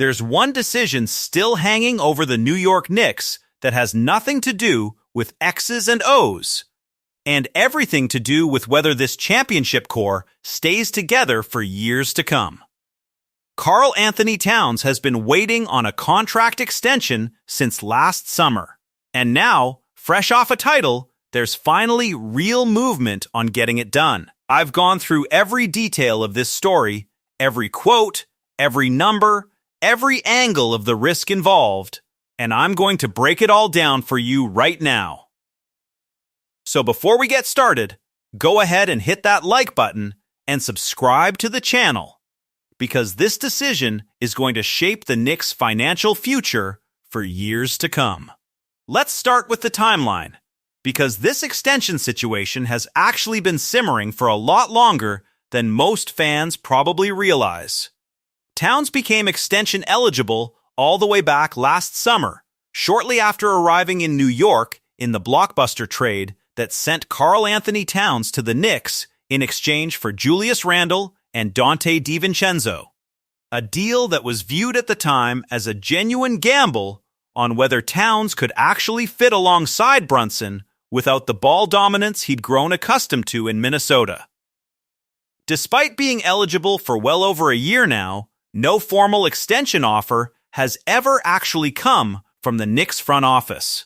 There's one decision still hanging over the New York Knicks that has nothing to do with X's and O's, and everything to do with whether this championship core stays together for years to come. Karl-Anthony Towns has been waiting on a contract extension since last summer, and now, fresh off a title, there's finally real movement on getting it done. I've gone through every detail of this story, every quote, every number, every angle of the risk involved, and I'm going to break it all down for you right now. So before we get started, go ahead and hit that like button and subscribe to the channel, because this decision is going to shape the Knicks' financial future for years to come. Let's start with the timeline, because this extension situation has actually been simmering for a lot longer than most fans probably realize. Towns became extension eligible all the way back last summer, shortly after arriving in New York in the blockbuster trade that sent Karl-Anthony Towns to the Knicks in exchange for Julius Randle and Dante DiVincenzo, a deal that was viewed at the time as a genuine gamble on whether Towns could actually fit alongside Brunson without the ball dominance he'd grown accustomed to in Minnesota. Despite being eligible for well over a year now, no formal extension offer has ever actually come from the Knicks front office.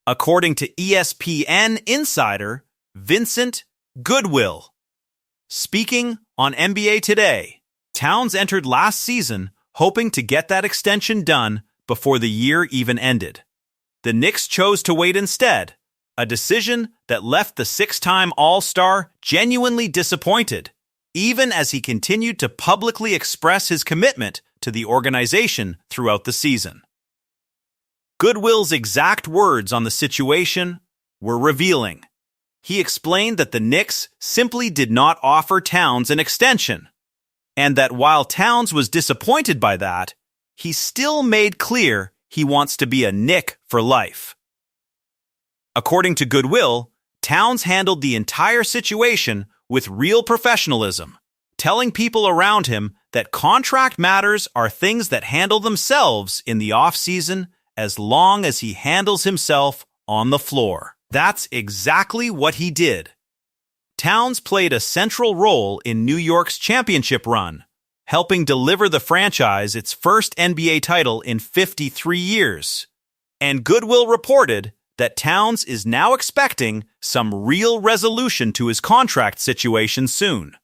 According to ESPN insider Vincent Goodwill, speaking on NBA Today, Towns entered last season hoping to get that extension done before the year even ended. The Knicks chose to wait instead, a decision that left the six-time All-Star genuinely disappointed, even as he continued to publicly express his commitment to the organization throughout the season. Goodwill's exact words on the situation were revealing. He explained that the Knicks simply did not offer Towns an extension, and that while Towns was disappointed by that, he still made clear he wants to be a Knick for life. According to Goodwill, Towns handled the entire situation with real professionalism, telling people around him that contract matters are things that handle themselves in the off-season as long as he handles himself on the floor. That's exactly what he did. Towns played a central role in New York's championship run, helping deliver the franchise its first NBA title in 53 years. And Goodwill reported that Towns is now expecting some real resolution to his contract situation soon.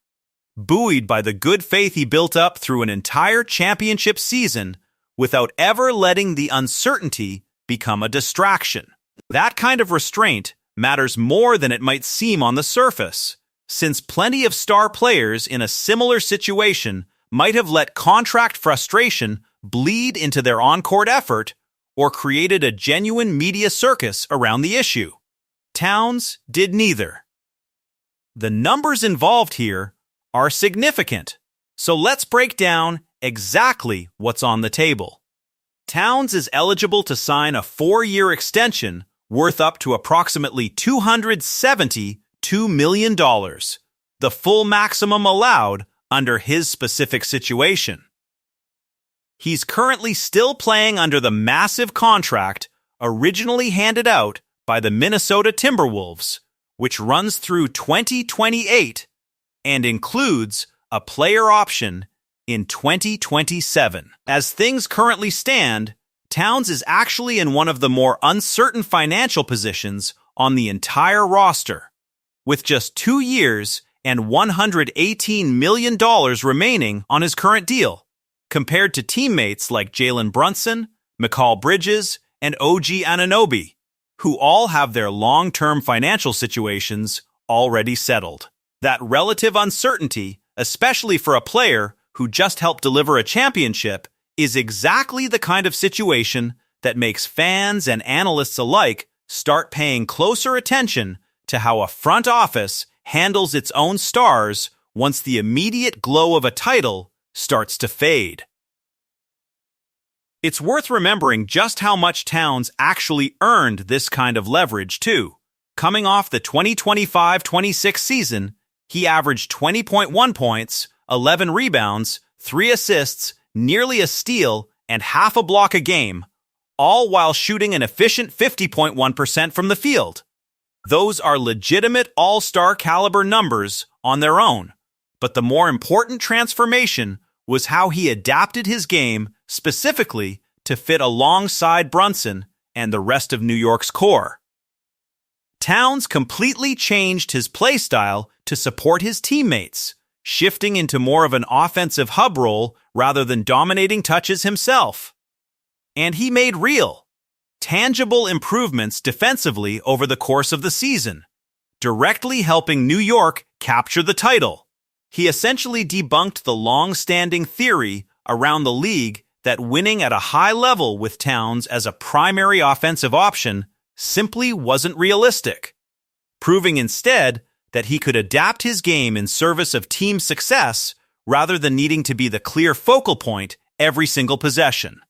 Buoyed by the good faith he built up through an entire championship season without ever letting the uncertainty become a distraction. That kind of restraint matters more than it might seem on the surface, since plenty of star players in a similar situation might have let contract frustration bleed into their on-court effort or created a genuine media circus around the issue. Towns did neither. The numbers involved here are significant, so let's break down exactly what's on the table. Towns is eligible to sign a 4-year extension worth up to approximately $272 million, the full maximum allowed under his specific situation. He's currently still playing under the massive contract originally handed out by the Minnesota Timberwolves, which runs through 2028 and includes a player option in 2027. As things currently stand, Towns is actually in one of the more uncertain financial positions on the entire roster, with just 2 years and $118 million remaining on his current deal, compared to teammates like Jalen Brunson, Mikal Bridges, and OG Anunoby, who all have their long-term financial situations already settled. That relative uncertainty, especially for a player who just helped deliver a championship, is exactly the kind of situation that makes fans and analysts alike start paying closer attention to how a front office handles its own stars once the immediate glow of a title starts to fade. It's worth remembering just how much Towns actually earned this kind of leverage, too. Coming off the 2025-26 season, he averaged 20.1 points, 11 rebounds, 3 assists, nearly a steal, and half a block a game, all while shooting an efficient 50.1% from the field. Those are legitimate all-star caliber numbers on their own, but the more important transformation was how he adapted his game specifically to fit alongside Brunson and the rest of New York's core. Towns completely changed his play style to support his teammates, shifting into more of an offensive hub role rather than dominating touches himself. And he made real, tangible improvements defensively over the course of the season, directly helping New York capture the title. He essentially debunked the long-standing theory around the league that winning at a high level with Towns as a primary offensive option simply wasn't realistic, proving instead that he could adapt his game in service of team success rather than needing to be the clear focal point every single possession.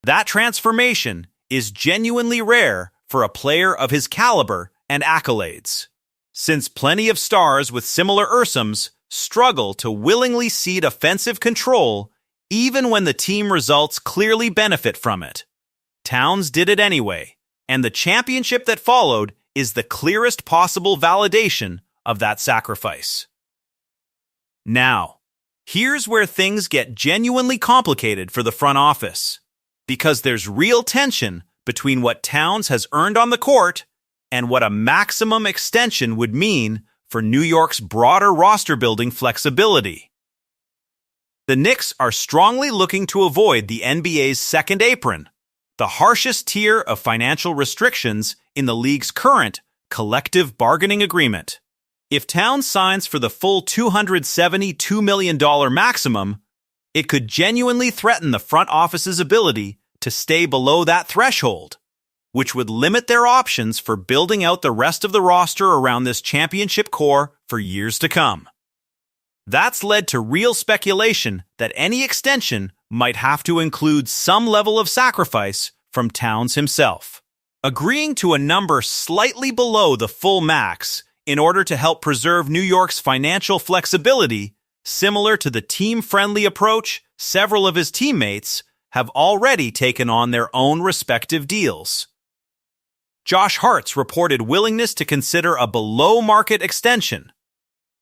That transformation is genuinely rare for a player of his caliber and accolades, since plenty of stars with similar URSMs struggle to willingly cede offensive control even when the team results clearly benefit from it. Towns did it anyway, and the championship that followed is the clearest possible validation of that sacrifice. Now, here's where things get genuinely complicated for the front office, because there's real tension between what Towns has earned on the court and what a maximum extension would mean for New York's broader roster-building flexibility. The Knicks are strongly looking to avoid the NBA's second apron, the harshest tier of financial restrictions in the league's current collective bargaining agreement. If Towns signs for the full $272 million maximum, it could genuinely threaten the front office's ability to stay below that threshold, which would limit their options for building out the rest of the roster around this championship core for years to come. That's led to real speculation that any extension might have to include some level of sacrifice from Towns himself, agreeing to a number slightly below the full max in order to help preserve New York's financial flexibility, similar to the team-friendly approach several of his teammates have already taken on their own respective deals. Josh Hart's reported willingness to consider a below-market extension,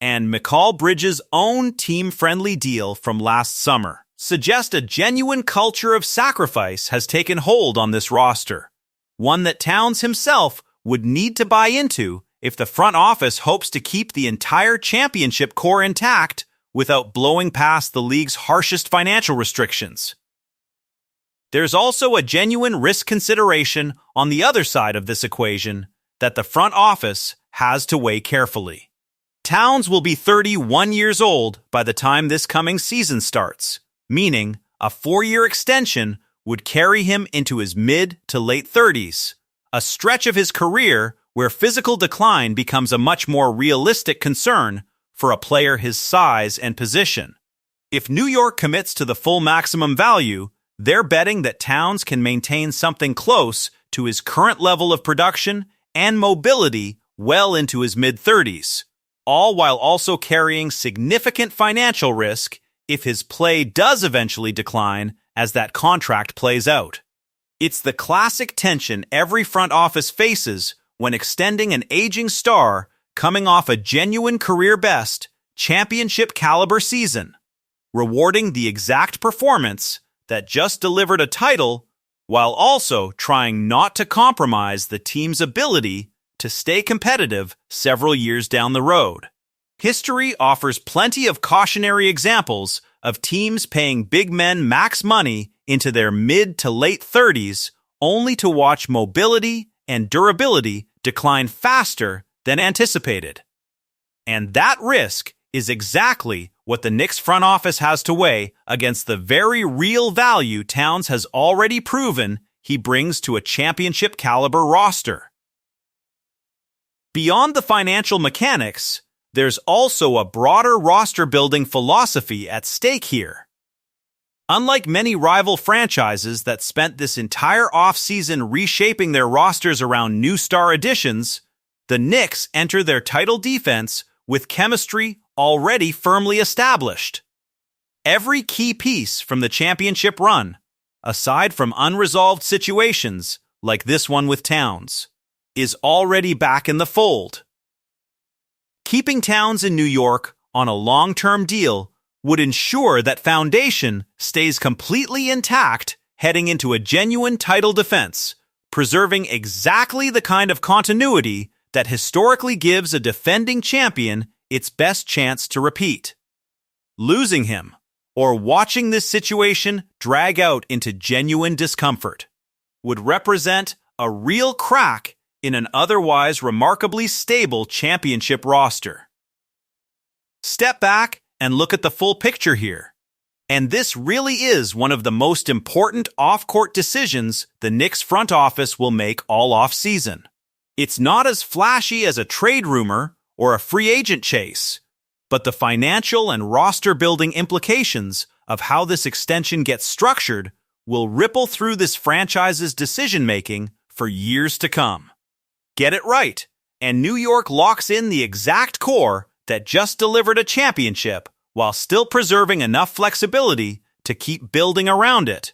and Mikal Bridges' own team-friendly deal from last summer suggest a genuine culture of sacrifice has taken hold on this roster, one that Towns himself would need to buy into if the front office hopes to keep the entire championship core intact without blowing past the league's harshest financial restrictions. There's also a genuine risk consideration on the other side of this equation that the front office has to weigh carefully. Towns will be 31 years old by the time this coming season starts, meaning a 4-year extension would carry him into his mid to late 30s, a stretch of his career where physical decline becomes a much more realistic concern for a player his size and position. If New York commits to the full maximum value, they're betting that Towns can maintain something close to his current level of production and mobility well into his mid-30s, all while also carrying significant financial risk if his play does eventually decline as that contract plays out. It's the classic tension every front office faces when extending an aging star coming off a genuine career best, championship caliber season, rewarding the exact performance that just delivered a title while also trying not to compromise the team's ability to stay competitive several years down the road. History offers plenty of cautionary examples of teams paying big men max money into their mid to late 30s only to watch mobility and durability decline faster than anticipated. And that risk is exactly what the Knicks front office has to weigh against the very real value Towns has already proven he brings to a championship caliber roster. Beyond the financial mechanics, there's also a broader roster-building philosophy at stake here. Unlike many rival franchises that spent this entire offseason reshaping their rosters around new star additions, the Knicks enter their title defense with chemistry already firmly established. every key piece from the championship run, aside from unresolved situations like this one with Towns, is already back in the fold. Keeping Towns in New York on a long-term deal would ensure that foundation stays completely intact heading into a genuine title defense, preserving exactly the kind of continuity that historically gives a defending champion its best chance to repeat. Losing him, or watching this situation drag out into genuine discomfort, would represent a real crack in an otherwise remarkably stable championship roster. Step back and look at the full picture here. And this really is one of the most important off-court decisions the Knicks front office will make all off-season. It's not as flashy as a trade rumor or a free agent chase, but the financial and roster-building implications of how this extension gets structured will ripple through this franchise's decision-making for years to come. Get it right, and New York locks in the exact core that just delivered a championship while still preserving enough flexibility to keep building around it.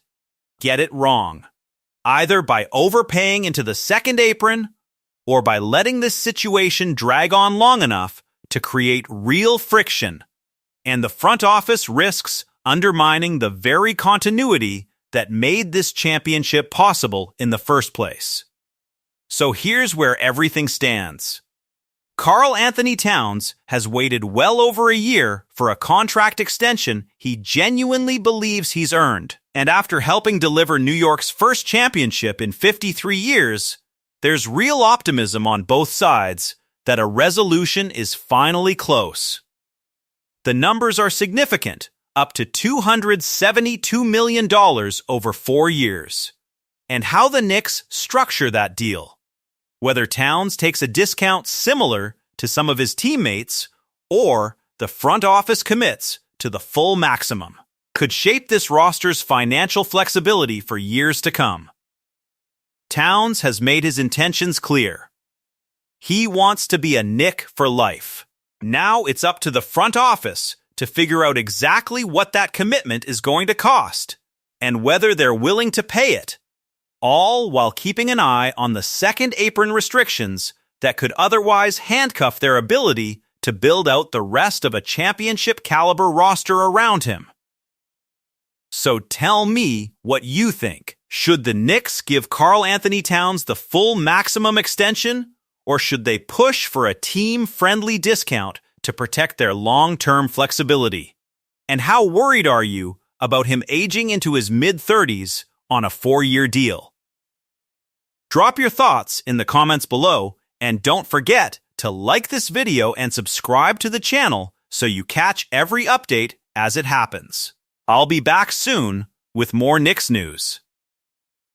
Get it wrong, either by overpaying into the second apron or by letting this situation drag on long enough to create real friction, and the front office risks undermining the very continuity that made this championship possible in the first place. So here's where everything stands. Karl-Anthony Towns has waited well over a year for a contract extension he genuinely believes he's earned. And after helping deliver New York's first championship in 53 years, there's real optimism on both sides that a resolution is finally close. The numbers are significant, up to $272 million over 4 years. And how the Knicks structure that deal, whether Towns takes a discount similar to some of his teammates or the front office commits to the full maximum, could shape this roster's financial flexibility for years to come. Towns has made his intentions clear. He wants to be a Knick for life. Now it's up to the front office to figure out exactly what that commitment is going to cost and whether they're willing to pay it, all while keeping an eye on the second apron restrictions that could otherwise handcuff their ability to build out the rest of a championship-caliber roster around him. So tell me what you think. Should the Knicks give Karl-Anthony Towns the full maximum extension, or should they push for a team-friendly discount to protect their long-term flexibility? And how worried are you about him aging into his mid-30s on a 4-year deal? Drop your thoughts in the comments below, and don't forget to like this video and subscribe to the channel so you catch every update as it happens. I'll be back soon with more Knicks news.